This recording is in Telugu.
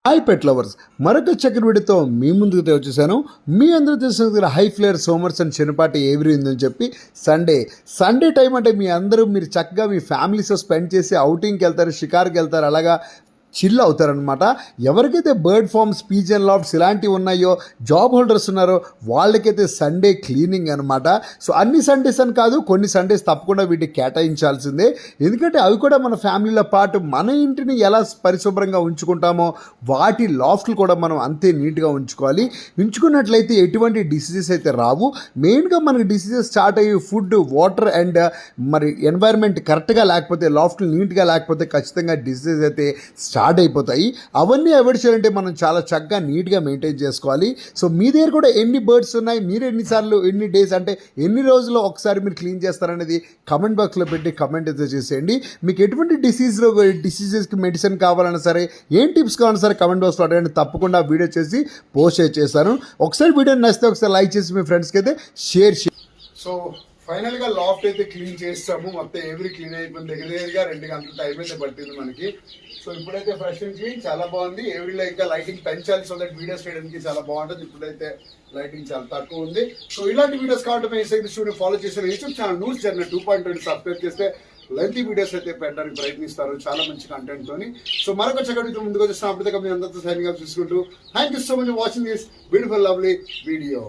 హాయ్ పెట్ లవర్స్, మరొక చక్కని వీడియోతో మీ ముందుకు వచ్చేసాను. మీ అందరూ తెలిసిన హై ఫ్లేయర్ సోమర్స్ అండ్ చిన్నపాటి ఏవరీ ఉందని చెప్పి సండే టైం అంటే మీరు చక్కగా మీ ఫ్యామిలీస్తో స్పెండ్ చేసి అవుటింగ్కి వెళ్తారు, షికార్కి వెళ్తారు, అలాగా చిల్ అవుతారనమాట. ఎవరికైతే బర్డ్ ఫార్మ్స్, పీజన్ లాఫ్ట్స్ ఇలాంటివి ఉన్నాయో, జాబ్ హోల్డర్స్ ఉన్నారో వాళ్ళకైతే సండే క్లీనింగ్ అనమాట. సో అన్ని సండేస్ అని కాదు, కొన్ని సండేస్ తప్పకుండా వీటికి కేటాయించాల్సిందే. ఎందుకంటే అవి కూడా మన ఫ్యామిలీలో పాటు మన ఇంటిని ఎలా పరిశుభ్రంగా ఉంచుకుంటామో వాటి లాఫ్ట్లు కూడా మనం అంతే నీట్గా ఉంచుకున్నట్లయితే ఎటువంటి డిసీజెస్ అయితే రావు. మెయిన్గా మనకి డిసీజెస్ స్టార్ట్ అయ్యి ఫుడ్, వాటర్ అండ్ ఎన్వైర్న్మెంట్ కరెక్ట్గా లేకపోతే, లాఫ్ట్లు నీట్గా లేకపోతే ఖచ్చితంగా డిసీజెస్ అయితే స్టార్ట్ అయిపోతాయి. అవన్నీ అవాయిడ్ చేయాలంటే మనం చాలా చక్కగా నీట్గా మెయింటైన్ చేసుకోవాలి. సో మీ దగ్గర కూడా ఎన్ని బర్డ్స్ ఉన్నాయి, మీరు ఎన్నిసార్లు, ఎన్ని డేస్ అంటే ఎన్ని రోజుల్లో ఒకసారి మీరు క్లీన్ చేస్తారనేది కమెంట్ బాక్స్లో పెట్టి కమెంట్ అయితే చేసేయండి. మీకు ఎటువంటి డిసీజెస్కి మెడిసిన్ కావాలన్నా సరే, ఏం టిప్స్ కావాలన్నా సరే కమెంట్ బాక్స్లో అడగండి. తప్పకుండా వీడియో చేసి పోస్ట్ చేస్తాను. ఒకసారి వీడియో నచ్చితే ఒకసారి లైక్ చేసి మీ ఫ్రెండ్స్కి అయితే షేర్. సో ఫైనల్గా లాఫ్ట్ అయితే క్లీన్ చేస్తాము. మొత్తం ఎవ్రీ క్లీన్ అయిపోయింది. దగ్గరగా 2 గంటల టైం అయితే పట్టింది మనకి. సో ఇప్పుడైతే ఫ్రెష్ అండ్ క్లీన్ చాలా బాగుంది. ఎవ్రీలో ఇంకా లైటింగ్ పెంచాలి, సో దట్ వీడియోస్ చేయడానికి చాలా బాగుంటుంది. ఇప్పుడైతే లైటింగ్ చాలా తక్కువ ఉంది. సో ఇలాంటి వీడియోస్ కాబట్టి ఇన్స్టాగ్రామ్ స్టూడియో ఫాలో చేసిన YouTube channel news journey 2.20 subscribe చేస్తే లెంతీ వీడియోస్ అయితే పెట్టడానికి ప్రయత్నిస్తారు, చాలా మంచి కంటెంట్ తోని. సో మరొక చక్కటితో ముందుకు వచ్చేసిన అప్పటిదాకా మీ అందరితో సైనింగ్ అప్ చూసుకుంటూ thank you so much watching this beautiful lovely video.